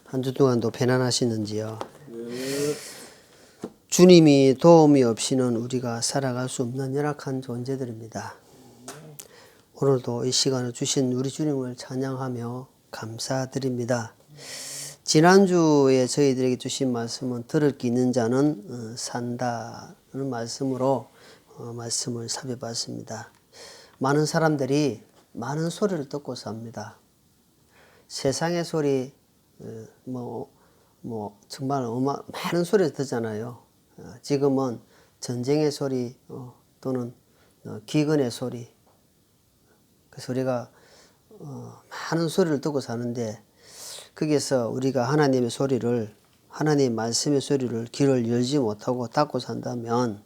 한 주 동안도 편안하시는지요? 주님이 도움이 없이는 우리가 살아갈 수 없는 열악한 존재들입니다. 오늘도 이 시간을 주신 우리 주님을 찬양하며 감사드립니다. 지난주에 저희들에게 주신 말씀은 들을 게 있는 자는 산다는 말씀으로 말씀을 살펴봤습니다. 많은 사람들이 많은 소리를 듣고 삽니다. 세상의 소리, 정말 많은 소리를 듣잖아요. 지금은 전쟁의 소리 또는 기근의 소리, 그 소리가 많은 소리를 듣고 사는데, 거기에서 우리가 하나님의 소리를, 하나님 말씀의 소리를 귀를 열지 못하고 닫고 산다면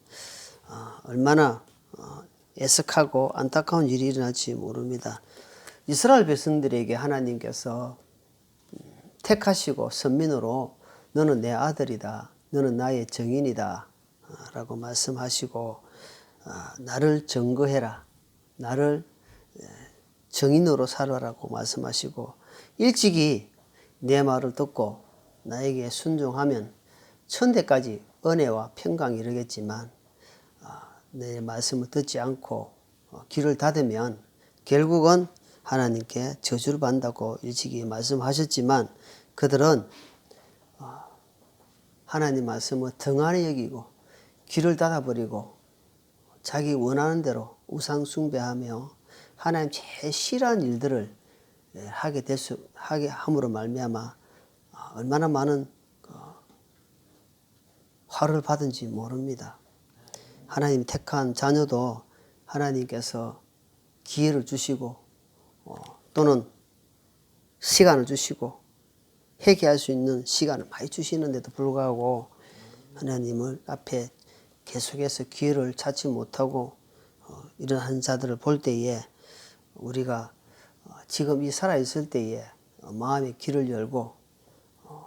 얼마나 애석하고 안타까운 일이 일어날지 모릅니다. 이스라엘 백성들에게 하나님께서 택하시고 선민으로 너는 내 아들이다, 너는 나의 정인이다 라고 말씀하시고, 나를 증거해라, 나를 정인으로 살아라고 말씀하시고, 일찍이 내 말을 듣고 나에게 순종하면 천대까지 은혜와 평강이 이르겠지만, 내 말씀을 듣지 않고 귀를 닫으면 결국은 하나님께 저주를 받는다고 일찍이 말씀하셨지만, 그들은 하나님 말씀을 등한히 여기고 귀를 닫아버리고 자기 원하는 대로 우상 숭배하며 하나님 제일 싫어하는 일들을 하게 함으로 말미암아 얼마나 많은 화를 받은지 모릅니다. 하나님 택한 자녀도 하나님께서 기회를 주시고 또는 시간을 주시고 회개할 수 있는 시간을 많이 주시는데도 불구하고 하나님을 앞에 계속해서 기회를 찾지 못하고 이러한 자들을 볼 때에 우리가 지금 이 살아있을 때에 마음의 귀를 열고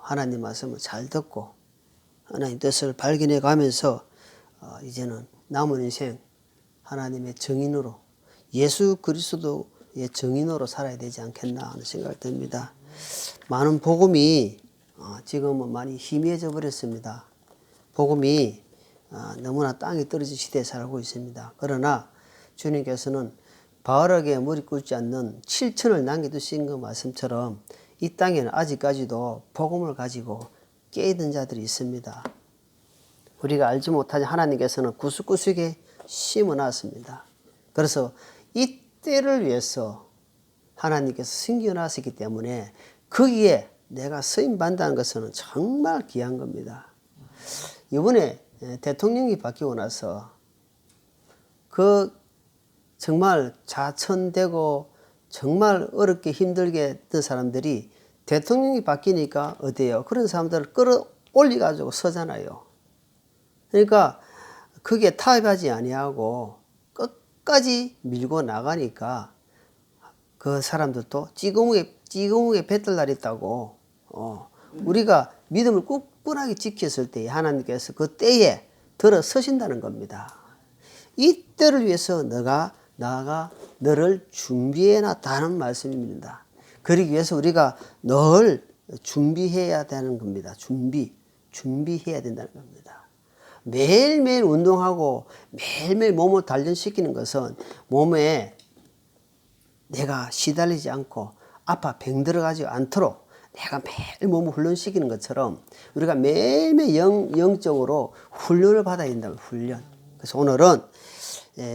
하나님 말씀을 잘 듣고 하나님 뜻을 발견해 가면서 이제는 남은 인생 하나님의 정인으로, 예수 그리스도의 정인으로 살아야 되지 않겠나 하는 생각이 듭니다. 많은 복음이 지금은 많이 희미해져 버렸습니다. 복음이 너무나 땅에 떨어진 시대에 살고 있습니다. 그러나 주님께서는 바울에게 무릎 꿇지 않는 7천을 남겨두신 그 말씀처럼 이 땅에는 아직까지도 복음을 가지고 깨어있는 자들이 있습니다. 우리가 알지 못하지 하나님께서는 구석구석에 심어놨습니다. 그래서 이 때를 위해서 하나님께서 숨겨놨었기 때문에 거기에 내가 쓰임받는다는 것은 정말 귀한 겁니다. 이번에 대통령이 바뀌고 나서 정말 자천되고 정말 어렵게 힘들게 했던 사람들이 대통령이 바뀌니까 어때요? 그런 사람들을 끌어올려가지고 서잖아요. 그러니까 그게 타협하지 아니하고 끝까지 밀고 나가니까 그 사람들도 찌그무게 뱉을 날이 있다고. 우리가 믿음을 굳건하게 지켰을 때 하나님께서 그 때에 들어서신다는 겁니다. 이 때를 위해서 나가 너를 준비해 놨다는 말씀입니다. 그러기 위해서 우리가 늘 준비해야 되는 겁니다. 준비해야 된다는 겁니다. 매일매일 운동하고 매일매일 몸을 단련시키는 것은 몸에 내가 시달리지 않고 아파 병 들어가지 않도록 내가 매일 몸을 훈련시키는 것처럼 우리가 매일매일 영적으로 훈련을 받아야 된다고, 훈련. 그래서 오늘은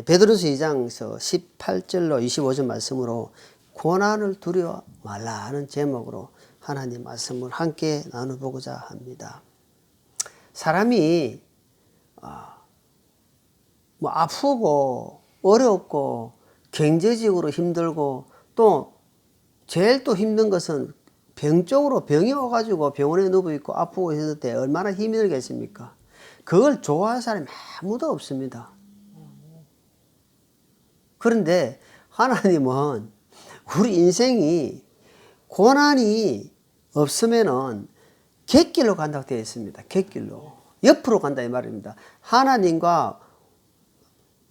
베드로서 2장에서 18절로 25절 말씀으로 고난을 두려워 말라 하는 제목으로 하나님 말씀을 함께 나눠보고자 합니다. 사람이 아프고 어렵고 경제적으로 힘들고 또 제일 또 힘든 것은 병적으로 병이 와가지고 병원에 누워있고 아프고 했을 때 얼마나 힘이 들겠습니까? 그걸 좋아할 사람이 아무도 없습니다. 그런데 하나님은 우리 인생이 고난이 없으면은 갯길로 간다고 되어 있습니다. 갯길로. 옆으로 간다 이 말입니다. 하나님과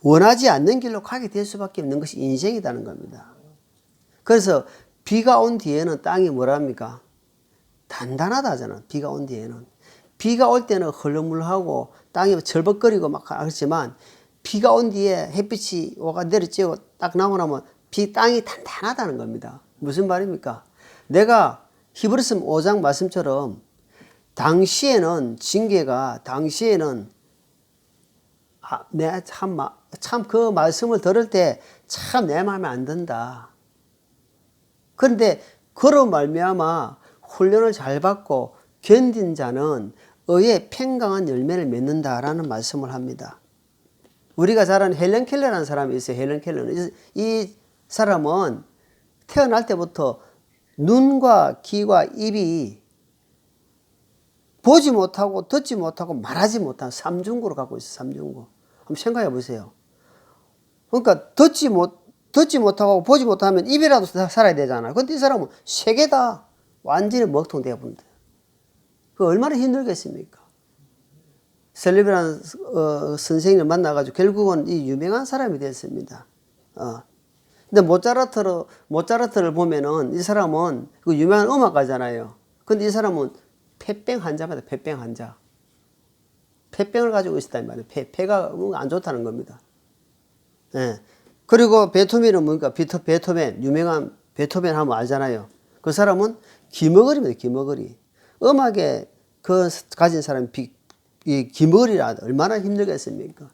원하지 않는 길로 가게 될 수밖에 없는 것이 인생이라는 겁니다. 그래서 비가 온 뒤에는 땅이 뭐랍니까? 단단하다 하잖아. 비가 온 뒤에는. 비가 올 때는 흘렁물렁하고 땅이 절벅거리고 막 하지만 비가 온 뒤에 햇빛이 오가 내려쬐고 딱 나오고 나면 땅이 단단하다는 겁니다. 무슨 말입니까? 내가 히브리서 5장 말씀처럼 당시에는 징계가 당시에는 내가 참 그 말씀을 들을 때 참 내 마음에 안 든다. 그런데 그로 말미암아 훈련을 잘 받고 견딘 자는 의의 평강한 열매를 맺는다라는 말씀을 합니다. 우리가 잘 아는 헬렌 켈러라는 사람이 있어요. 헬렌 켈러는 이 사람은 태어날 때부터 눈과 귀와 입이 보지 못하고 듣지 못하고 말하지 못한 삼중고를 갖고 있어요. 삼중고. 한번 생각해 보세요. 그러니까 듣지 못하고 보지 못하면 입이라도 살아야 되잖아요. 근데 이 사람은 세 개 다 완전히 먹통되어 본다. 그 얼마나 힘들겠습니까? 셀리브라는 선생님을 만나가지고 결국은 이 유명한 사람이 됐습니다. 근데 모차르트를 보면은 이 사람은 그 유명한 음악가잖아요. 근데 이 사람은 폐병 환자입니다. 폐병 환자. 폐병을 가지고 있었단 말이에요. 폐가 안 좋다는 겁니다. 예. 그리고 베토벤은 뭡니까? 베토벤, 유명한 베토벤 하면 알잖아요. 그 사람은 기머거리입니다. 기머거리. 음악에 가진 사람이 이 기머거리라 얼마나 힘들겠습니까?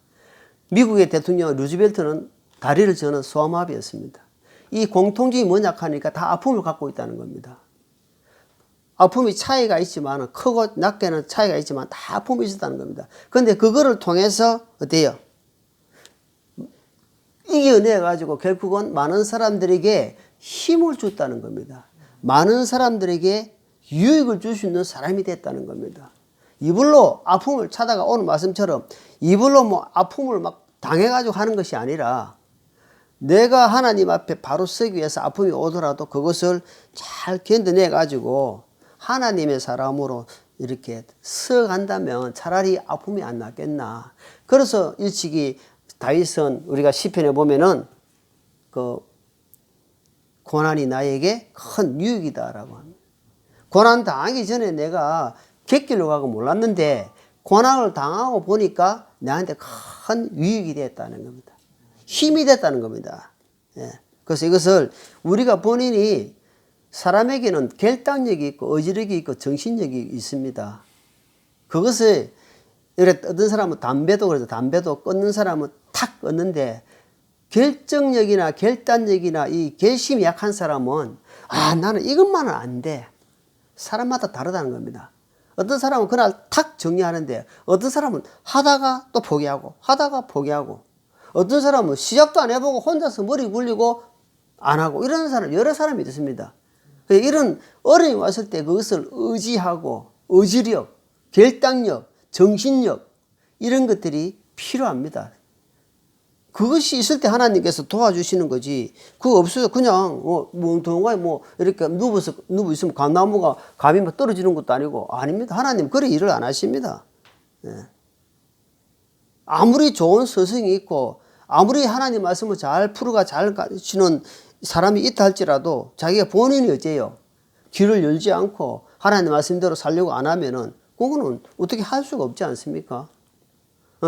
미국의 대통령 루즈벨트는 다리를 저는 소아마비였습니다. 이 공통점이 뭐냐 하니까 다 아픔을 갖고 있다는 겁니다. 아픔이 차이가 있지만 크고 낮게는 차이가 있지만 다 아픔이 있었다는 겁니다. 그런데 그거를 통해서 어때요? 이겨내 가지고 결국은 많은 사람들에게 힘을 줬다는 겁니다. 많은 사람들에게 유익을 줄 수 있는 사람이 됐다는 겁니다. 이불로 아픔을 찾아가 오는 말씀처럼 이불로 뭐 아픔을 막 당해가지고 하는 것이 아니라 내가 하나님 앞에 바로 서기 위해서 아픔이 오더라도 그것을 잘 견뎌내 가지고 하나님의 사람으로 이렇게 서간다면 차라리 아픔이 안 낫겠나. 그래서 일찍이 다윗은 우리가 시편에 보면은 그 고난이 나에게 큰 유익이다라고 합니다. 고난 당하기 전에 내가 객길로 가고 몰랐는데 고난을 당하고 보니까 나한테 큰 유익이 됐다는 겁니다. 힘이 됐다는 겁니다. 예. 그래서 이것을 우리가 본인이 사람에게는 결단력이 있고 의지력이 있고 정신력이 있습니다. 그것을 어떤 사람은 담배도 그래서 담배도 끊는 사람은 탁 끊는데 결정력이나 결단력이나 이 결심이 약한 사람은 나는 이것만은 안 돼. 사람마다 다르다는 겁니다. 어떤 사람은 그날 탁 정리하는데 어떤 사람은 하다가 또 포기하고 하다가 포기하고 어떤 사람은 시작도 안 해보고 혼자서 머리 굴리고 안 하고 이런 사람 여러 사람이 있습니다. 이런 어려움이 왔을 때 그것을 의지하고 의지력, 결단력, 정신력 이런 것들이 필요합니다. 그것이 있을 때 하나님께서 도와주시는 거지. 그거 없어서 그냥 멍텅하게 이렇게 누워 있으면 감나무가 감이 막 떨어지는 것도 아니고 아닙니다. 하나님 그래 일을 안 하십니다. 예. 아무리 좋은 스승이 있고 아무리 하나님 말씀을 잘 풀어가 잘 가르치는 사람이 있다 할지라도 자기가 본인이 어째요? 귀를 열지 않고 하나님 말씀대로 살려고 안 하면은 그거는 어떻게 할 수가 없지 않습니까?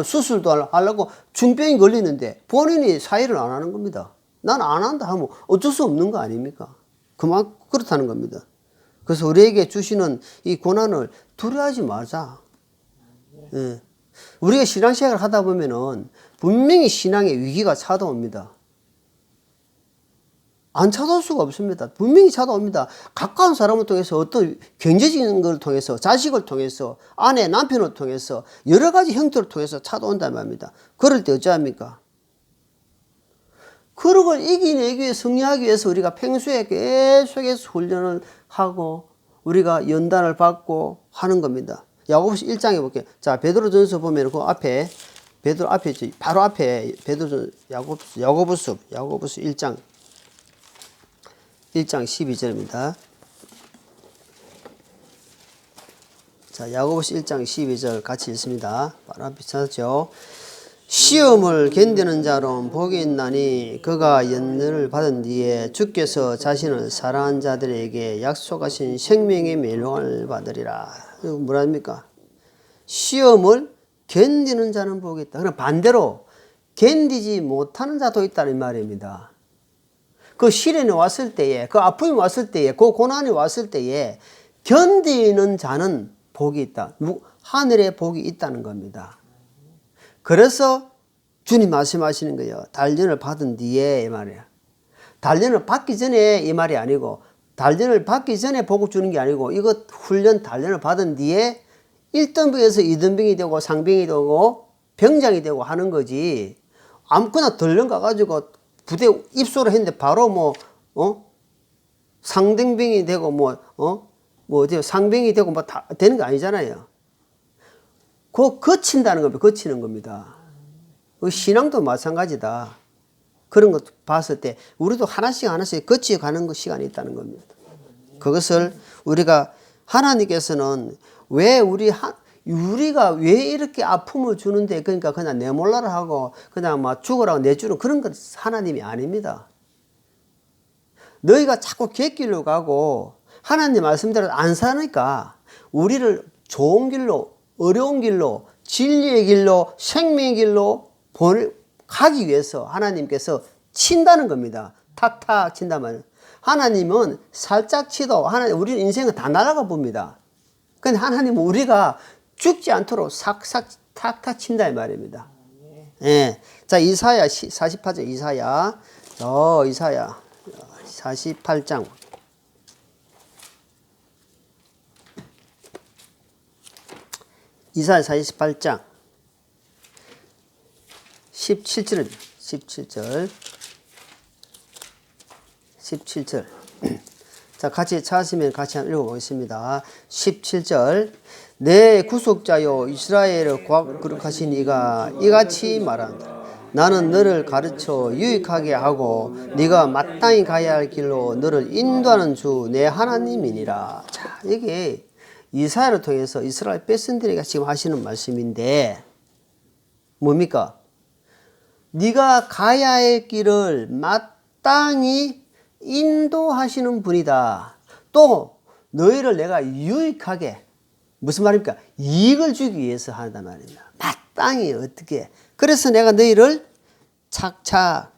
수술도 하려고 중병이 걸리는데 본인이 사의를 안 하는 겁니다. 난 안 한다 하면 어쩔 수 없는 거 아닙니까? 그렇다는 겁니다. 그래서 우리에게 주시는 이 고난을 두려워하지 말자. 예. 우리가 신앙생활을 하다 보면은 분명히 신앙의 위기가 찾아옵니다. 안 찾아올 수가 없습니다. 분명히 찾아옵니다. 가까운 사람을 통해서 어떤 경제적인 걸 통해서 자식을 통해서 아내 남편을 통해서 여러 가지 형태를 통해서 찾아온단 말입니다. 그럴 때 어찌합니까? 그런 걸 이겨내기 위해 승리하기 위해서 우리가 평소에 계속해서 훈련을 하고 우리가 연단을 받고 하는 겁니다. 야고보서 1장에 볼게요. 자, 베드로전서 보면 그 앞에 베드로 앞에 바로 앞에 베드로 야고보서 1장 12절입니다. 자, 야고보서 1장 12절 같이 읽습니다. 바로 앞에 찾았죠. 시험을 견디는 자로 복이 있나니 그가 연단을 받은 뒤에 주께서 자신을 사랑한 자들에게 약속하신 생명의 멸류관을 받으리라. 이거 뭐랍니까? 시험을 견디는 자는 복이 있다. 그럼 반대로 견디지 못하는 자도 있다는 말입니다. 그 시련이 왔을 때에, 그 아픔이 왔을 때에, 그 고난이 왔을 때에 견디는 자는 복이 있다. 하늘에 복이 있다는 겁니다. 그래서 주님 말씀하시는 거예요. 단련을 받은 뒤에 이 말이야. 단련을 받기 전에 이 말이 아니고, 단련을 받기 전에 복을 주는 게 아니고, 이거 훈련 단련을 받은 뒤에 1등병에서 2등병이 되고 상병이 되고 병장이 되고 하는 거지. 아무거나 덜렁 가가지고 부대 입소를 했는데 바로 상등병이 되고 상병이 되고 다 되는 거 아니잖아요. 그거 거친다는 겁니다. 거치는 겁니다. 신앙도 마찬가지다. 그런 것 봤을 때 우리도 하나씩 하나씩 거치가는 시간이 있다는 겁니다. 그것을 우리가 하나님께서는 왜 우리가 왜 이렇게 아픔을 주는데 그러니까 그냥 내몰라라 하고 그냥 막 죽으라고 내주는 그런 건 하나님이 아닙니다. 너희가 자꾸 객길로 가고 하나님 말씀대로 안 사니까 우리를 좋은 길로 어려운 길로 진리의 길로 생명의 길로 가기 위해서 하나님께서 친다는 겁니다. 탁탁 친단 말이에요. 하나님은 살짝 치도 우리 인생은 다 날아가 봅니다. 근데 하나님은 우리가 죽지 않도록 삭삭 탁탁 친다 이 말입니다. 예. 자, 이사야 48장 이사야 48장 이사야 48장 17절 17절 자, 같이 찾으시면 같이 한번 읽어보겠습니다. 17절 내 구속자여 이스라엘을 거룩하신 이가 이같이 말한다. 나는 너를 가르쳐 유익하게 하고 네가 마땅히 가야 할 길로 너를 인도하는 주 내 하나님이니라. 자, 이게 이사야를 통해서 이스라엘 백성들에게 지금 하시는 말씀인데 뭡니까? 네가 가야 할 길을 마땅히 인도하시는 분이다. 또 너희를 내가 유익하게 무슨 말입니까? 이익을 주기 위해서 한단 말입니다. 마땅히 어떻게? 그래서 내가 너희를 착착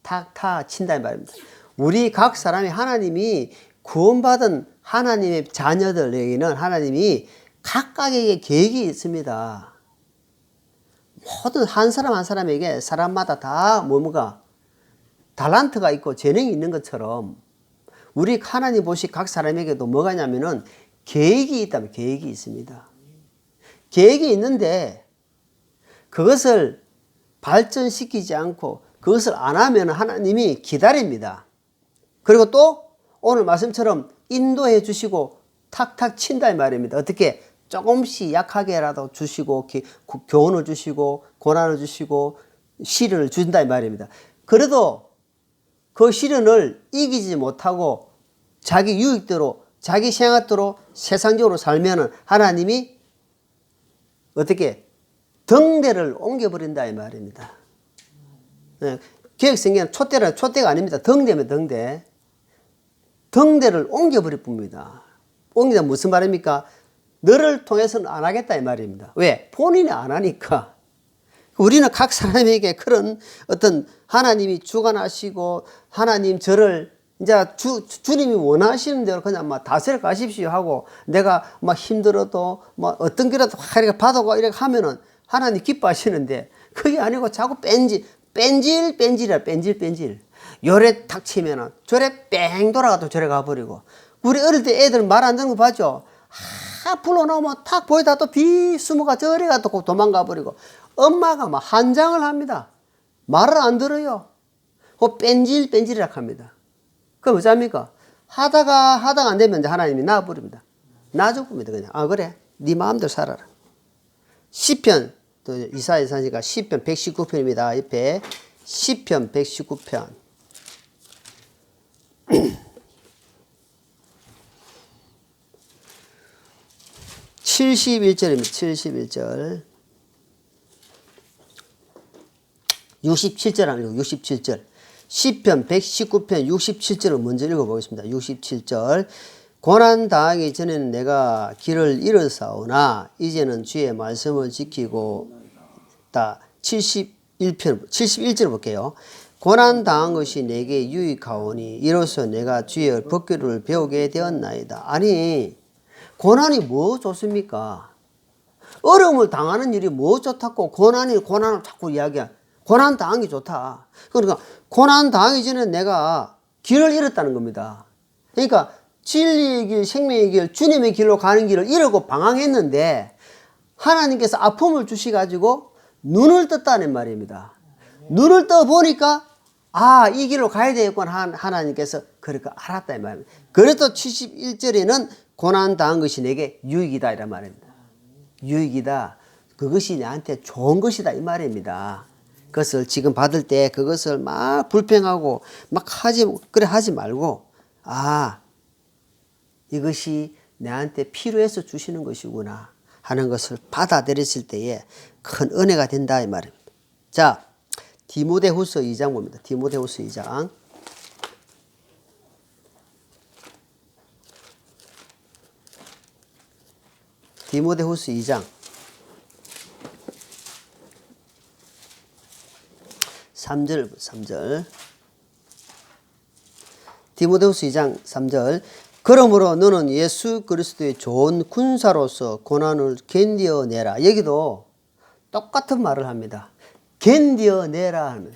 탁탁 친다 이 말입니다. 우리 각 사람이 하나님이 구원받은 하나님의 자녀들에게는 하나님이 각각에게 계획이 있습니다. 모든 한 사람 한 사람에게 사람마다 다 뭔가 달란트가 있고 재능이 있는 것처럼 우리 하나님 보시 각 사람에게도 뭐가 있냐면은 계획이 있다면 계획이 있습니다. 계획이 있는데 그것을 발전시키지 않고 그것을 안 하면 하나님이 기다립니다. 그리고 또 오늘 말씀처럼 인도해 주시고 탁탁 친다 이 말입니다. 어떻게? 조금씩 약하게라도 주시고 교훈을 주시고 고난을 주시고 시련을 준다 이 말입니다. 그래도 그 시련을 이기지 못하고 자기 유익대로 자기 생각대로 세상적으로 살면은 하나님이 어떻게 덩대를 옮겨버린다 이 말입니다. 네, 개혁성경은 촛대가 아닙니다. 덩대면 덩대. 덩대를 옮겨버릴 뿐입니다. 옮기다 무슨 말입니까? 너를 통해서는 안 하겠다 이 말입니다. 왜? 본인이 안 하니까. 우리는 각 사람에게 그런 어떤 하나님이 주관하시고 하나님 저를 이제 주님이 원하시는 대로 그냥 막 다스려 가십시오 하고 내가 막 힘들어도 막 어떤 길라도 확 이렇게 받아가 이렇게 하면은 하나님 기뻐하시는데 그게 아니고 자꾸 뺀질이라 뺀질. 요래 탁 치면은 저래 뺑 돌아가도 저래 가버리고 우리 어릴 때 애들 말 안 듣는 거 봤죠? 불러놓으면 탁 보이다 또 숨어가 저래 가도 도망가 버리고 엄마가 막 한장을 합니다. 말을 안 들어요. 뺀질이라 합니다. 그럼 어쩝니까? 하다가 안 되면 이제 하나님이 놔버립니다. 놔줘봅니다 그냥. 아 그래? 네 마음대로 살아라. 시편 또 이사야 선지가 시편 119편입니다. 옆에 시편 119편 71절입니다. 71절 67절 한번 읽어. 67절. 시편 119편 67절을 먼저 읽어보겠습니다. 67절. 고난 당하기 전에는 내가 길을 잃었사오나 이제는 주의 말씀을 지키고 있다. 71절 볼게요. 고난 당한 것이 내게 유익하오니 이로써 내가 주의 법궤를 배우게 되었나이다. 아니, 고난이 뭐 좋습니까? 어려움을 당하는 일이 뭐 좋다고 고난을 자꾸 이야기해. 고난 당한 게 좋다. 그러니까 고난 당하기 전에 내가 길을 잃었다는 겁니다. 그러니까 진리의 길, 생명의 길, 주님의 길로 가는 길을 잃고 방황했는데 하나님께서 아픔을 주시가지고 눈을 떴다는 말입니다. 눈을 떠 보니까 아, 이 길로 가야 되겠구나 하나님께서 그렇게 알았다 이 말입니다. 그래서 71절에는 고난 당한 것이 내게 유익이다 이란 말입니다. 유익이다. 그것이 나한테 좋은 것이다 이 말입니다. 그것을 지금 받을 때 그것을 막 불평하고 막 하지 말고 아, 이것이 나한테 필요해서 주시는 것이구나 하는 것을 받아들였을 때에 큰 은혜가 된다 이 말입니다. 자, 디모데후서 2장 봅니다. 디모데후서 2장. 디모데후서 2장 3절 디모데후서 2장 3절 그러므로 너는 예수 그리스도의 좋은 군사로서 고난을 견디어내라. 여기도 똑같은 말을 합니다. 견디어내라 하면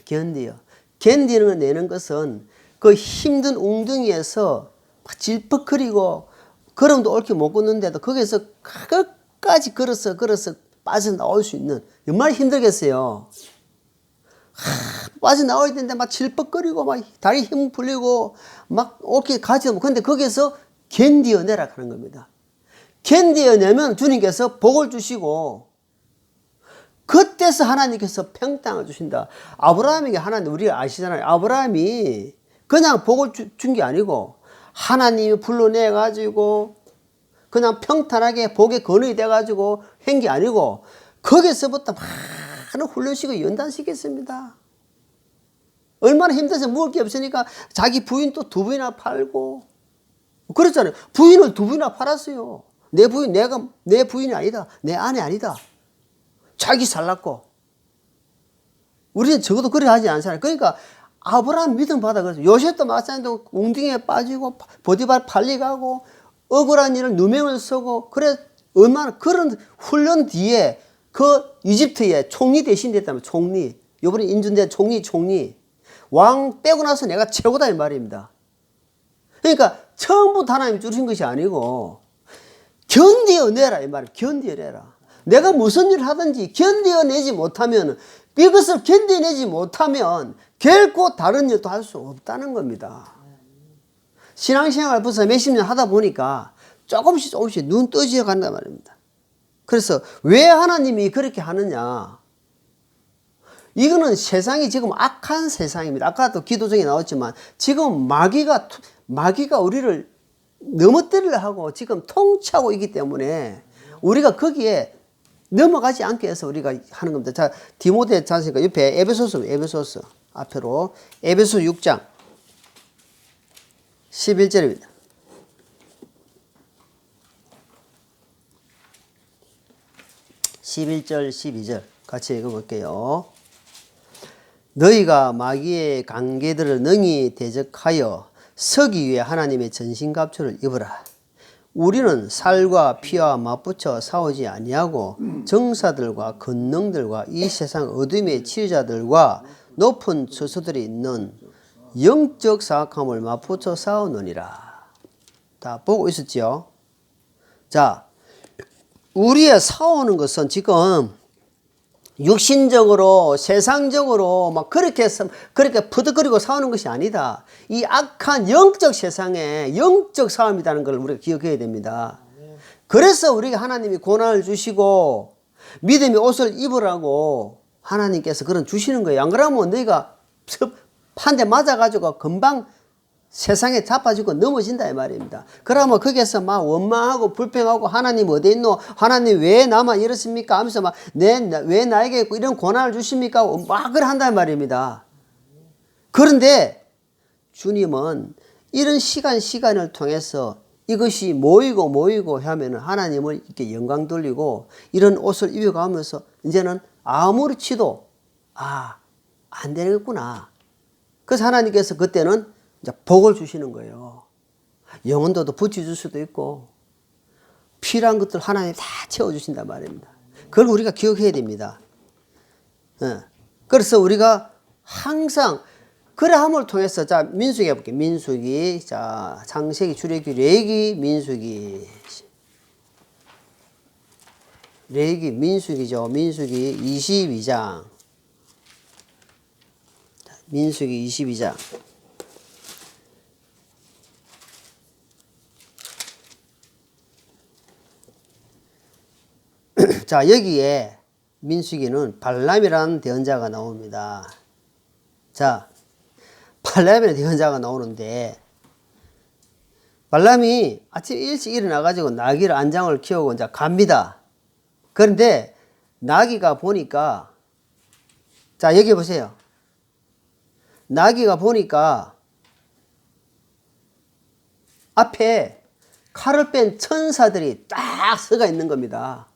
견디는 것은 그 힘든 웅덩이에서 막 질퍽거리고 걸음도 옳게 못 걷는데도 거기서 끝까지 걸어서 빠져나올 수 있는 정말 힘들겠어요. 빠져나와야 되는데 막 질퍽거리고 막 다리 힘 풀리고 막 옳게 가지 못하고 근데 거기서 견디어내라 하는 겁니다. 견디어내면 주님께서 복을 주시고 그때서 하나님께서 평강을 주신다. 아브라함에게 하나님 우리가 아시잖아요. 아브라함이 그냥 복을 준 게 아니고 하나님이 불러내 가지고 그냥 평탄하게 복의 근원이 돼 가지고 한 게 아니고 거기서부터 많은 훈련시키고 연단시켰습니다. 얼마나 힘들어서 먹을 게 없으니까 자기 부인 또 2번이나 팔고 그랬잖아요. 부인을 2번이나 팔았어요. 내 부인이 아니다. 내 아내 아니다. 자기 살랐고 우리는 적어도 그래 하지 않잖아요. 그러니까 아브라함 믿음 받아 그래서 요셉도 마찬가지로 웅덩이에 빠지고 보디발 팔리가고 억울한 일을 누명을 쓰고 그래 얼마나 그런 훈련 뒤에 그 이집트의 총리 대신 됐다면 총리 요번에 인준된 총리 왕 빼고 나서 내가 최고다 이 말입니다. 그러니까 처음부터 하나님이 주신 것이 아니고 견디어내라 이 말이에요. 견디어내라. 내가 무슨 일을 하든지 견뎌내지 못하면 이것을 견뎌내지 못하면 결코 다른 일도 할 수 없다는 겁니다. 신앙생활 벌써 몇십 년 하다 보니까 조금씩 눈 떠져 간단 말입니다. 그래서 왜 하나님이 그렇게 하느냐? 이거는 세상이 지금 악한 세상입니다. 아까도 기도중에 나왔지만 지금 마귀가 우리를 넘어뜨리려 하고 지금 통치하고 있기 때문에 우리가 거기에 넘어가지 않게 해서 우리가 하는 겁니다. 자, 디모데 자서니까 옆에 에베소서 앞으로 에베소 6장 11절입니다. 11절 12절 같이 읽어볼게요. 너희가 마귀의 관계들을 능히 대적하여 서기 위해 하나님의 전신갑주를 입으라. 우리는 살과 피와 맞붙여 싸우지 아니하고 정사들과 권능들과 이 세상 어둠의 치유자들과 높은 처소들이 있는 영적 사악함을 맞붙여 싸우느니라. 다 보고 있었죠? 자, 우리의 싸우는 것은 지금 육신적으로 세상적으로 막 그렇게 푸득거리고 싸우는 것이 아니다. 이 악한 영적 세상에 영적 싸움이라는 걸 우리가 기억해야 됩니다. 그래서 우리가 하나님이 고난을 주시고 믿음의 옷을 입으라고 하나님께서 그런 주시는 거예요. 안 그러면 너희가 한 대 맞아가지고 금방 세상에 자빠지고 넘어진다 이 말입니다. 그러면 거기에서 막 원망하고 불평하고 하나님 어디 있노? 하나님 왜 나만 이렇습니까? 하면서 막 왜 나에게 이런 고난을 주십니까? 막 그래 한다 이 말입니다. 그런데 주님은 이런 시간을 통해서 이것이 모이고 하면은 하나님을 이렇게 영광 돌리고 이런 옷을 입어가면서 이제는 아무렇지도 안 되겠구나. 그래서 하나님께서 그때는 이제 복을 주시는 거예요. 영혼도도 붙여줄 수도 있고 필요한 것들 하나님이 다 채워주신단 말입니다. 그걸 우리가 기억해야 됩니다. 그래서 우리가 항상 그래 함을 통해서 자 민수기 해볼게요. 민수기 자 창세기 출애굽기 레위기 민수기 레위기 민수기죠. 민수기 22장 민수기 22장 자 여기에 민수기는 발람이라는 대언자가 나옵니다. 자 발람이라는 대언자가 나오는데 발람이 아침 일찍 일어나가지고 나귀를 안장을 키우고 이제 갑니다. 그런데 나귀가 보니까 자 여기 보세요. 나귀가 보니까 앞에 칼을 뺀 천사들이 딱 서가 있는 겁니다.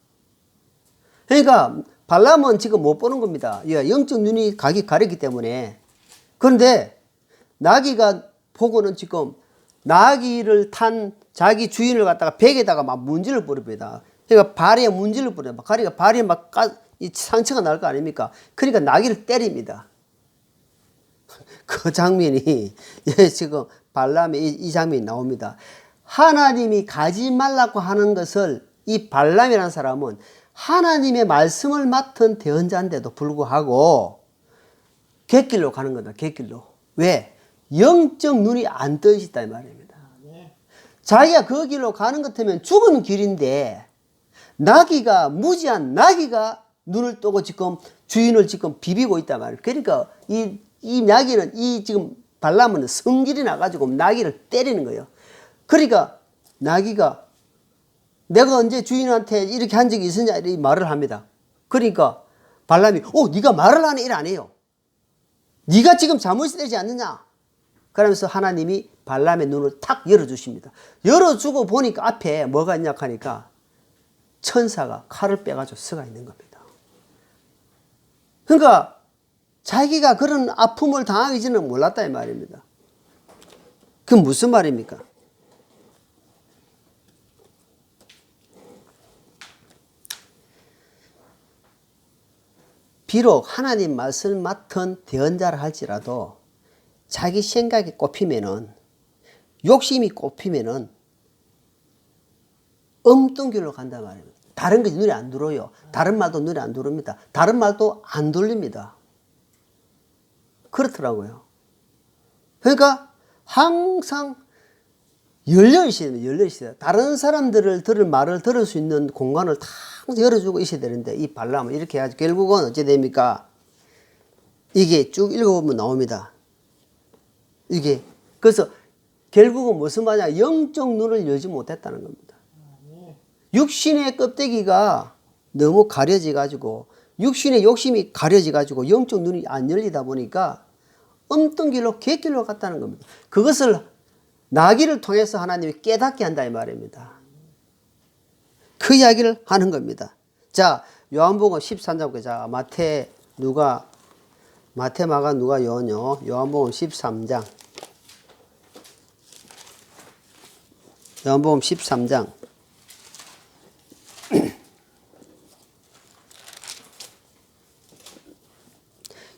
그러니까 발람은 지금 못 보는 겁니다. 영적 눈이 가렸기 때문에. 그런데 나귀가 보고는 지금 나귀를 탄 자기 주인을 갖다가 벽에다가 막 문질러 버립니다. 그러니까 발에 문질러 버려요. 그러니까 발에 막 상처가 날 거 아닙니까? 그러니까 나귀를 때립니다. 그 장면이 지금 발람의 이 장면이 나옵니다. 하나님이 가지 말라고 하는 것을 이 발람이라는 사람은 하나님의 말씀을 맡은 대언자인데도 불구하고 갯길로 가는 거다. 갯길로. 왜? 영적 눈이 안 떠 있다 이 말입니다. 자기가 그 길로 가는 것 같으면 죽은 길인데 나귀가 무지한 나귀가 눈을 뜨고 지금 주인을 지금 비비고 있단 말이에요. 그러니까 이 나귀는 이 지금 발람은 성질이 나가지고 나귀를 때리는 거예요. 그러니까 나귀가 내가 언제 주인한테 이렇게 한 적이 있었냐 이 말을 합니다. 그러니까 발람이 네가 말을 하네 이래 안 해요. 네가 지금 잘못되지 않느냐. 그러면서 하나님이 발람의 눈을 탁 열어주십니다. 열어주고 보니까 앞에 뭐가 있냐 하니까 천사가 칼을 빼가지고 서가 있는 겁니다. 그러니까 자기가 그런 아픔을 당하기 전에는 몰랐다 이 말입니다. 그건 무슨 말입니까? 비록 하나님 말씀을 맡은 대언자를 할지라도 자기 생각이 꼽히면은 욕심이 꼽히면은 엉뚱 길로 간단 말입니다. 다른 것이 눈에 안 들어요. 다른 말도 눈에 안 들어옵니다. 다른 말도 안 들립니다. 그렇더라고요. 그러니까 항상 열려 있어야 됩니다. 열려 있어야 돼요. 다른 사람들을 들을 말을 들을 수 있는 공간을 다 열어주고 있어야 되는데 이 발람은 이렇게 해가지고 결국은 어찌 됩니까? 이게 쭉 읽어보면 나옵니다. 이게 그래서 결국은 무슨 말이냐? 영적 눈을 열지 못했다는 겁니다. 육신의 껍데기가 너무 가려져 가지고 육신의 욕심이 가려져 가지고 영적 눈이 안 열리다 보니까 엉뚱 길로 갯길로 갔다는 겁니다. 그것을 나귀를 통해서 하나님이 깨닫게 한다 이 말입니다. 그 이야기를 하는 겁니다. 자, 요한복음 13장 자 마태 마가 누가 요한요. 요한복음 13장. 요한복음 13장.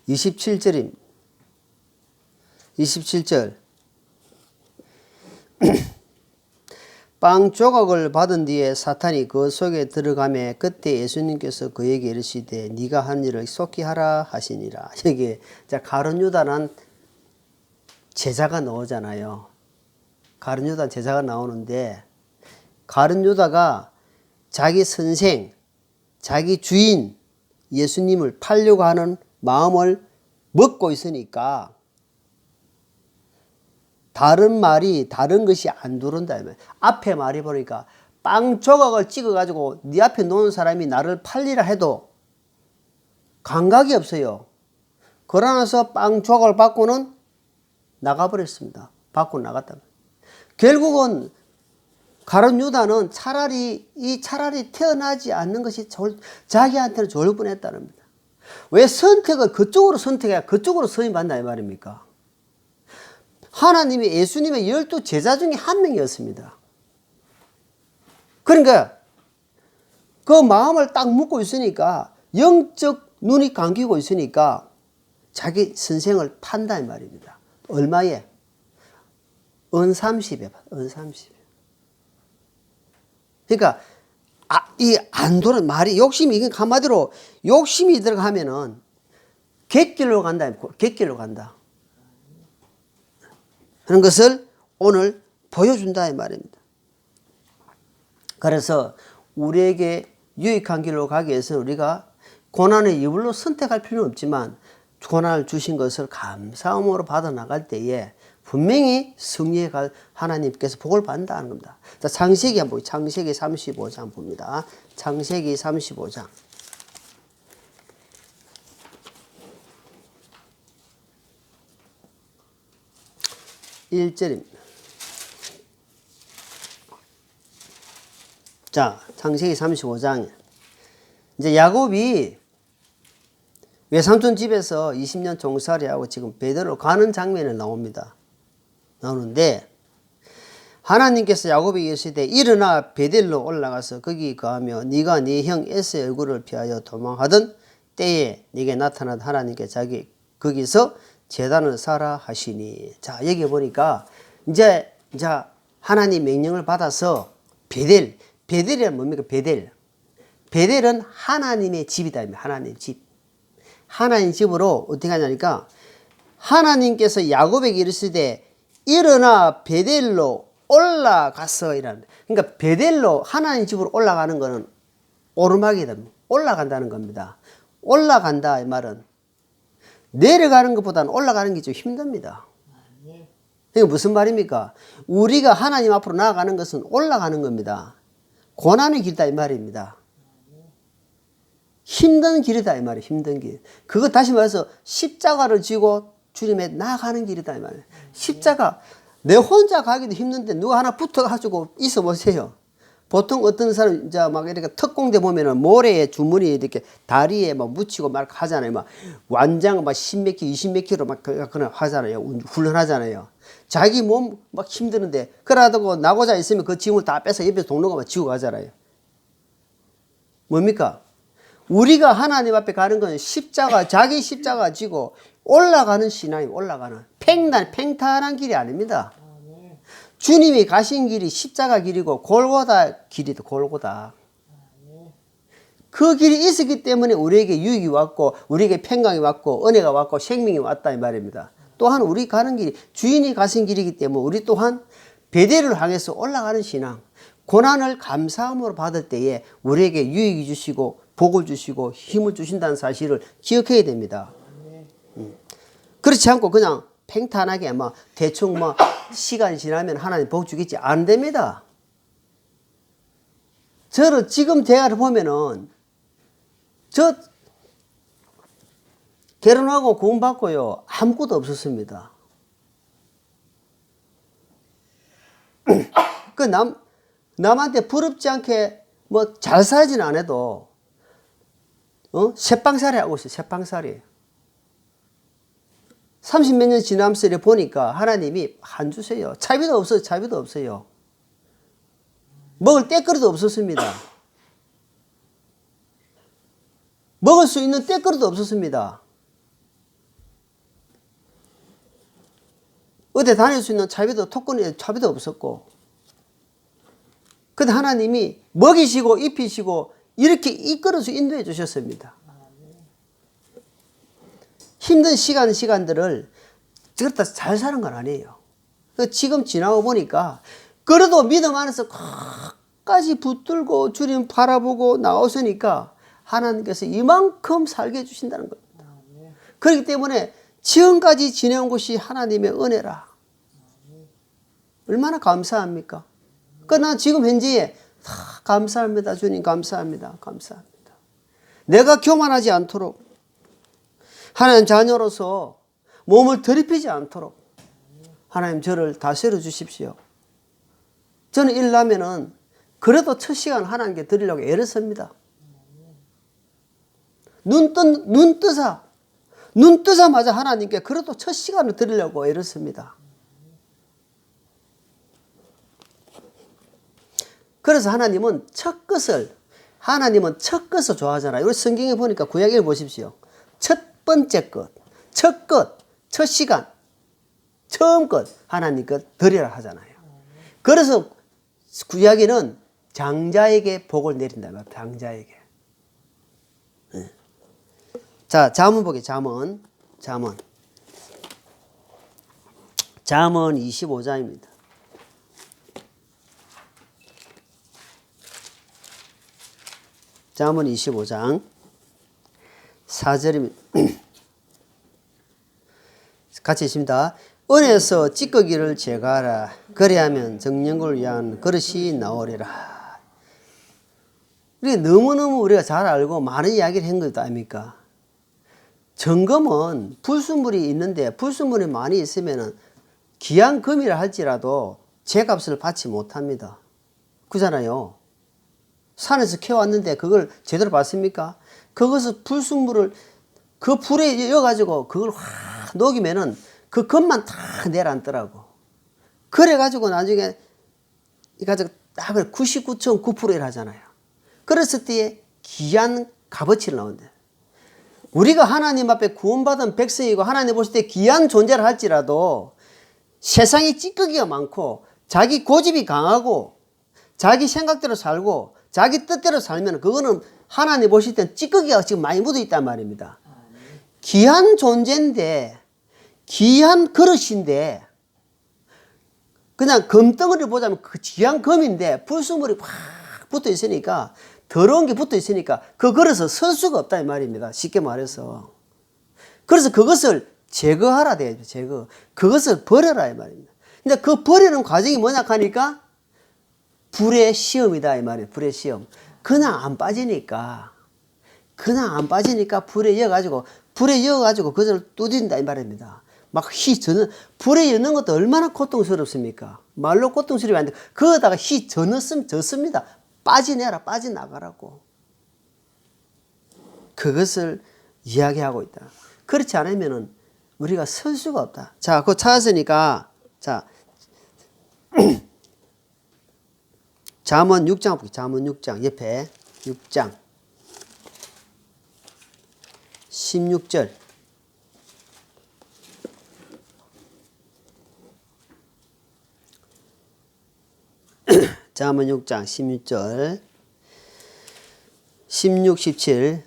27절입니다. 27절. 빵 조각을 받은 뒤에 사탄이 그 속에 들어가매 그때 예수님께서 그에게 이르시되 네가 한 일을 속히 하라 하시니라. 여기 가룟 유다는 제자가 나오잖아요. 가룟 유다 제자가 나오는데 가룟 유다가 자기 선생, 자기 주인 예수님을 팔려고 하는 마음을 먹고 있으니까 다른 말이 다른 것이 안 들어온다. 앞에 말이 보니까 빵 조각을 찍어가지고 네 앞에 놓은 사람이 나를 팔리라 해도 감각이 없어요. 그러나서 빵 조각을 받고는 나가버렸습니다. 밖으로 나갔다. 결국은 가룟 유다는 차라리 태어나지 않는 것이 자기한테는 좋을 뻔했다는 겁니다. 왜 선택을 그쪽으로 선택해야 그쪽으로 선임받나 이 말입니까? 하나님이 예수님의 12 제자 중에 한 명이었습니다. 그러니까 그 마음을 딱 묻고 있으니까 영적 눈이 감기고 있으니까 자기 선생을 판다 이 말입니다. 얼마에? 은 30에 은 30. 그러니까 이 안 도는 말이 욕심이 이게 한마디로 욕심이 들어가면은 객길로 간다. 객길로 간다. 그런 것을 오늘 보여준다 이 말입니다. 그래서 우리에게 유익한 길로 가기 위해서 우리가 고난의 이불로 선택할 필요는 없지만 고난을 주신 것을 감사함으로 받아 나갈 때에 분명히 승리해 갈 하나님께서 복을 받는다는 겁니다. 자, 창세기 한번 창세기 35장 봅니다. 창세기 35장. 1절입니다. 자, 창세기 35장. 이제 야곱이 외삼촌 집에서 20년 종살이하고 지금 베델로 가는 장면이 나오는데 하나님께서 야곱에게 이르시되 일어나 베델로 올라가서 거기 거하며 네가 네 형 에서의 얼굴을 피하여 도망하던 때에 네게 나타난 하나님께 자기 거기서 제단을 쌓으라 하시니. 자, 여기 보니까 이제 하나님 명령을 받아서 베델이란 뭡니까? 베델은 하나님의 집이다. 하나님의 집. 하나님 집으로 어떻게 하냐니까 하나님께서 야곱에게 이르시되 일어나 베델로 올라가서 이라는. 그러니까 베델로 하나님 집으로 올라가는 거는 오르막이다. 올라간다는 겁니다. 올라간다 이 말은 내려가는 것보다는 올라가는 게 좀 힘듭니다. 이게 무슨 말입니까? 우리가 하나님 앞으로 나아가는 것은 올라가는 겁니다. 고난의 길이다 이 말입니다. 힘든 길이다 이 말이에요. 힘든 길. 그거 다시 말해서 십자가를 지고 주님에 나아가는 길이다 이 말이에요. 십자가 내 혼자 가기도 힘든데 누가 하나 붙어가지고 있어 보세요. 보통 어떤 사람 이제 막 이렇게 특공대 보면은 모래에 주머니에 이렇게 다리에 막 묻히고 막 하잖아요. 막 완장 막 10몇 킬로, 20몇 킬로 막 그냥 하잖아요. 훈련하잖아요. 자기 몸 막 힘드는데 그러다고 나고자 있으면 그 짐을 다 빼서 옆에서 동료가 막 지고 가잖아요. 뭡니까? 우리가 하나님 앞에 가는 건 자기 십자가 지고 올라가는 신앙이 올라가는 팽탄한 길이 아닙니다. 주님이 가신 길이 십자가 길이고 골고다 길이다. 골고다. 그 길이 있었기 때문에 우리에게 유익이 왔고 우리에게 평강이 왔고 은혜가 왔고 생명이 왔다 이 말입니다. 또한 우리 가는 길이 주인이 가신 길이기 때문에 우리 또한 베델을 향해서 올라가는 신앙, 고난을 감사함으로 받을 때에 우리에게 유익이 주시고 복을 주시고 힘을 주신다는 사실을 기억해야 됩니다. 그렇지 않고 그냥 팽탄하게 대충 시간이 지나면 하나님 복 주겠지 안 됩니다. 저를 지금 대화를 보면은 저 결혼하고 구원받고요 아무것도 없었습니다. 그 남한테 부럽지 않게 잘 살지는 않아도 쇠빵살이 하고 있어요. 쇠빵살이. 30몇 년 지나면서 보니까 하나님이 안 주세요. 차비도 없어요. 먹을 때거리도 없었습니다. 먹을 수 있는 때거리도 없었습니다. 어디 다닐 수 있는 차비도 없었고. 근데 하나님이 먹이시고 입히시고 이렇게 이끌어서 인도해 주셨습니다. 힘든 시간들을 그렇다 잘 사는 건 아니에요. 지금 지나고 보니까 그래도 믿음 안에서 끝까지 붙들고 주님 바라보고 나오시니까 하나님께서 이만큼 살게 해주신다는 겁니다. 그렇기 때문에 지금까지 지내온 것이 하나님의 은혜라. 얼마나 감사합니까? 그러나 지금 현재에 감사합니다. 주님 감사합니다. 감사합니다. 내가 교만하지 않도록 하나님 자녀로서 몸을 더럽히지 않도록 하나님 저를 다스려 주십시오. 저는 일나면은 그래도 첫 시간 하나님께 드리려고 애를 씁니다. 눈 뜨자마자 하나님께 그래도 첫 시간을 드리려고 애를 씁니다. 그래서 하나님은 첫 것을 좋아하잖아요. 우리 성경에 보니까 구약에 보십시오. 첫 번째 것, 첫 시간, 처음 것 하나님 것 드리라 하잖아요. 그래서 구약에는 장자에게 복을 내린다. 장자에게. 자, 잠언 보게. 잠언 25장입니다. 잠언 25장 4절입니다. 같이 있습니다. 은에서 찌꺼기를 제거하라. 그래야면 정령을 위한 그릇이 나오리라. 우리 너무너무 우리가 잘 알고 많은 이야기를 한 것 아닙니까? 정금은 불순물이 있는데 불순물이 많이 있으면 귀한 금이라 할지라도 제값을 받지 못합니다. 그잖아요. 산에서 캐왔는데 그걸 제대로 봤습니까? 그것을 불순물을 그 불에 이어가지고 그걸 확 녹이면은 그 금만 다 내려앉더라고. 그래가지고 나중에 이가지고 딱 99.9%를 하잖아요. 그랬을 때에 귀한 값어치를 나온대. 우리가 하나님 앞에 구원받은 백성이고 하나님 보실 때 귀한 존재를 할지라도 세상에 찌꺼기가 많고 자기 고집이 강하고 자기 생각대로 살고 자기 뜻대로 살면 그거는 하나님 보실 땐 찌꺼기가 지금 많이 묻어 있단 말입니다. 귀한 존재인데 귀한 그릇인데 그냥 금덩어리를 보자면 그 귀한 금인데 불순물이 확 붙어 있으니까 더러운 게 붙어 있으니까 그 그릇을 쓸 수가 없다 이 말입니다. 쉽게 말해서. 그래서 그것을 제거하라 돼야죠. 제거. 그것을 버려라 이 말입니다. 근데 그 버리는 과정이 뭐냐 하니까 불의 시험이다 이 말이에요. 불의 시험. 그냥 안 빠지니까 불에 이어가지고 그것을 두드린다 이 말입니다. 막 불에 넣는 것도 얼마나 고통스럽습니까? 말로 고통스럽지 않는데 그거다가 졌습니다. 빠져나가라고. 그것을 이야기하고 있다. 그렇지 않으면은 우리가 설 수가 없다. 자, 그거 찾았으니까, 자, 잠언 6장 볼게요. 잠언 6장 옆에 6장 16절. 잠언 6장 16절 16, 17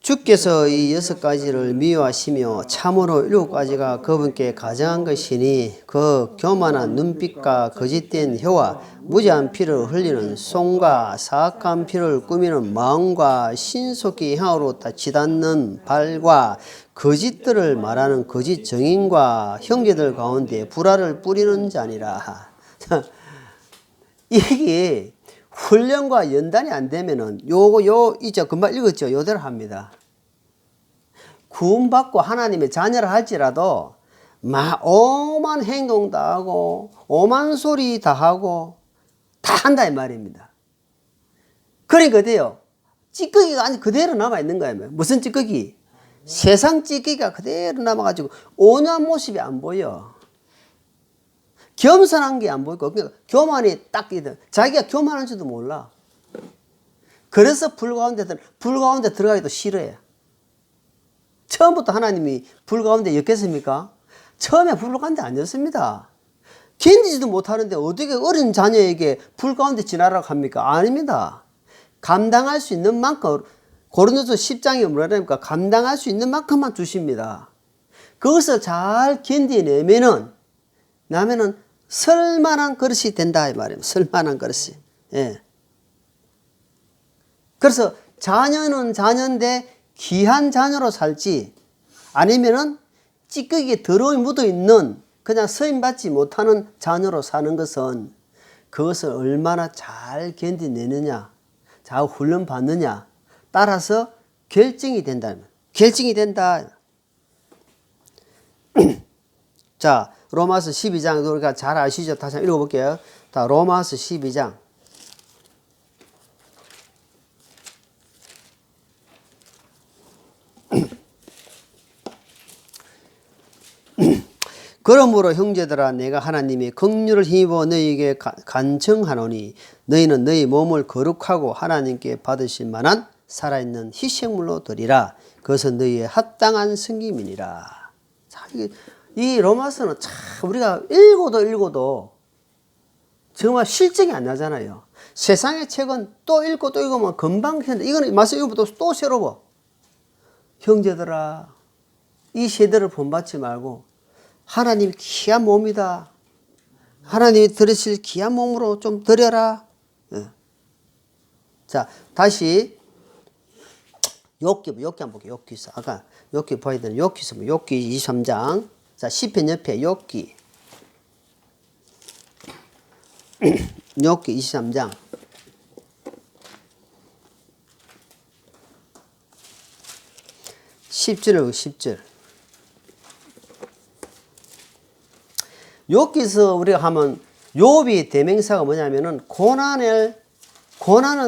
주께서 이 6가지를 미워하시며 참으로 7가지가 그분께 가정한 것이니 그 교만한 눈빛과 거짓된 혀와 무지한 피를 흘리는 손과 사악한 피를 꾸미는 마음과 신속히 향으로 치닫는 발과 거짓들을 말하는 거짓 정인과 형제들 가운데 불화를 뿌리는 자니라. 이게 훈련과 연단이 안 되면은 이제 금방 읽었죠. 요대로 합니다. 구원받고 하나님의 자녀를 할지라도 오만 행동 다 하고 오만 소리 다 하고 다 한다 이 말입니다. 그러니까 어때요? 찌꺼기가 아니 그대로 남아 있는 거예요. 무슨 찌꺼기? 세상 찌꺼기가 그대로 남아가지고 온유한 모습이 안 보여. 겸손한 게 안 보이고 그러니까 교만이 딱 있든 자기가 교만한 줄도 몰라. 그래서 불 가운데 들어가기도 싫어해. 처음부터 하나님이 불 가운데 였겠습니까? 처음에 불 가운데 안 였습니다. 견디지도 못하는데 어떻게 어린 자녀에게 불 가운데 지나라고 합니까? 아닙니다. 감당할 수 있는 만큼 고린도서 10장에 뭐라니까 감당할 수 있는 만큼만 주십니다. 그것을 잘 견디내면은 설만한 그릇이 된다 이 말이에요. 설만한 그릇이. 예. 그래서 자녀는 자녀인데 귀한 자녀로 살지 아니면은 찌꺼기에 더러움이 묻어 있는 그냥 서임받지 못하는 자녀로 사는 것은 그것을 얼마나 잘 견디내느냐, 잘 훈련 받느냐 따라서 결정이 된다. 결정이 된다. 자, 로마서 12장 우리가 잘 아시죠? 다시 한번 읽어볼게요. 다 로마서 12장. 그러므로 형제들아 내가 하나님의 긍휼을 힘입어 너희에게 간청하노니 너희는 너희 몸을 거룩하고 하나님께 받으실 만한 살아있는 희생물로 드리라. 그것은 너희의 합당한 섬김이니라. 자, 이 로마서는 참 우리가 읽어도 정말 실증이 안 나잖아요. 세상의 책은 또 읽고 또 읽으면 금방 했는데 이거는 말씀 읽으면 또 새로워. 형제들아 이 세대를 본받지 말고 하나님 귀한 몸이다. 하나님이 들으실 귀한 몸으로 좀 드려라. 자, 다시 욥기 한번 볼게요. 욥기 아까 욥기 봐야 되는 욥기 있으면 욥기 23장. 자, 시편 옆에 욥기. 욥기 23장. 10절. 욥기서 우리가 하면 욥이 대명사가 뭐냐면은 고난을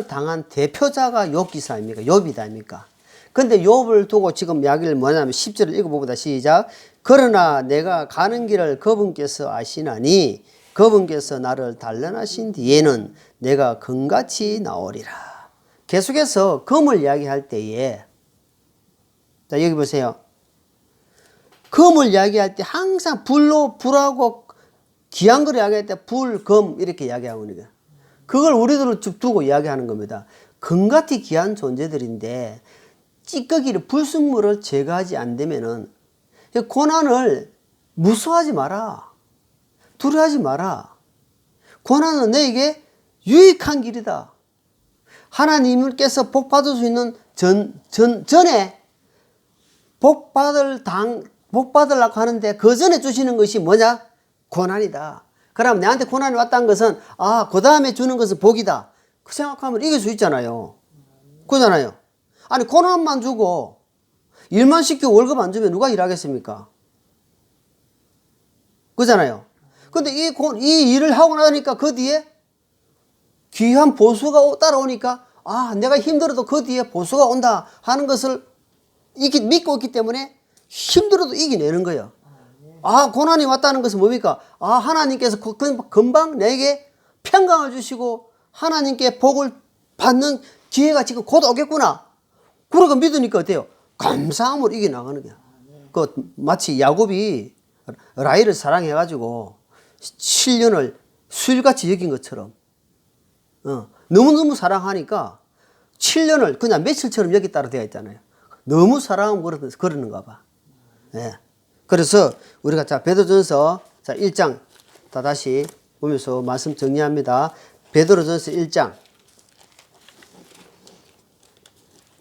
당한 대표자가 욥기사 아닙니까? 욥이다 아닙니까? 근데 욥을 두고 지금 이야기를 뭐냐면 10절을 읽어봅니다. 시작. 그러나 내가 가는 길을 그분께서 아시나니 그분께서 나를 단련하신 뒤에는 내가 금같이 나오리라. 계속해서 금을 이야기할 때에 자 여기 보세요. 금을 이야기할 때 항상 불하고 귀한 걸 이야기할 때 불, 금 이렇게 이야기하고 있는 거예요. 그걸 우리들을 쭉 두고 이야기하는 겁니다. 금같이 귀한 존재들인데 찌꺼기를 불순물을 제거하지 않으면은 고난을 무서워하지 마라. 두려워하지 마라. 고난은 너에게 유익한 길이다. 하나님께서 복 받을 수 있는 전에 복 받으려고 하는데 그 전에 주시는 것이 뭐냐? 고난이다. 그럼 내한테 고난이 왔다는 것은 그 다음에 주는 것은 복이다. 그 생각하면 이길 수 있잖아요. 그러잖아요. 아니 고난만 주고 일만 시키고 월급 안 주면 누가 일하겠습니까? 그러잖아요. 근데 이 일을 하고 나니까 그 뒤에 귀한 보수가 따라오니까 내가 힘들어도 그 뒤에 보수가 온다 하는 것을 믿고 있기 때문에 힘들어도 이겨내는 거예요. 고난이 왔다는 것은 뭡니까? 하나님께서 금방 내게 평강을 주시고 하나님께 복을 받는 기회가 지금 곧 오겠구나. 그러고 믿으니까 어때요? 감사함으로 이겨나가는 거야. 마치 야곱이 라헬을 사랑해가지고 7년을 수일같이 여긴 것처럼 너무너무 사랑하니까 7년을 그냥 며칠처럼 여겼다고 되어 있잖아요. 너무 사랑하면 그러는가 봐. 네. 그래서 우리가 자 베드로전서 1장 다시 보면서 말씀 정리합니다. 베드로전서 1장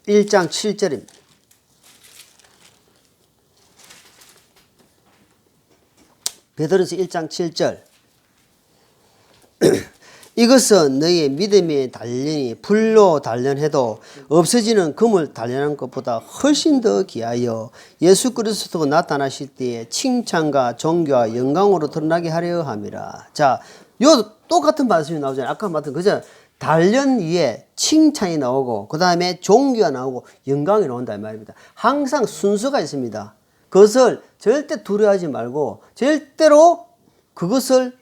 7절입니다. 베드로전서 1장 7절 이것은 너희의 믿음의 단련이 불로 단련해도 없어지는 금을 단련한 것보다 훨씬 더 귀하여 예수 그리스도가 나타나실 때에 칭찬과 존귀와 영광으로 드러나게 하려 함이라. 자, 요 똑같은 말씀이 나오잖아요. 아까 말했던 그죠? 단련 위에 칭찬이 나오고 그 다음에 존귀가 나오고 영광이 나온다 이 말입니다. 항상 순서가 있습니다. 그것을 절대 두려워하지 말고 절대로 그것을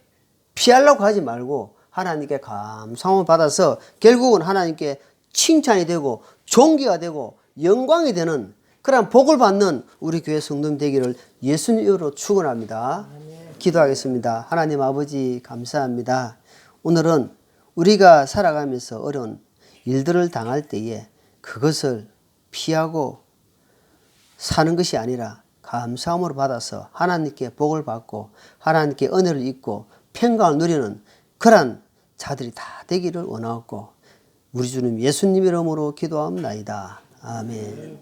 피하려고 하지 말고 하나님께 감사함을 받아서 결국은 하나님께 칭찬이 되고 존귀가 되고 영광이 되는 그런 복을 받는 우리 교회 성도님 되기를 예수님 이름으로 축원합니다. 기도하겠습니다. 하나님 아버지 감사합니다. 오늘은 우리가 살아가면서 어려운 일들을 당할 때에 그것을 피하고 사는 것이 아니라 감사함으로 받아서 하나님께 복을 받고 하나님께 은혜를 입고 평강을 누리는 그런 자들이 다 되기를 원하옵고 우리 주님 예수님 이름으로 기도합니다. 아멘.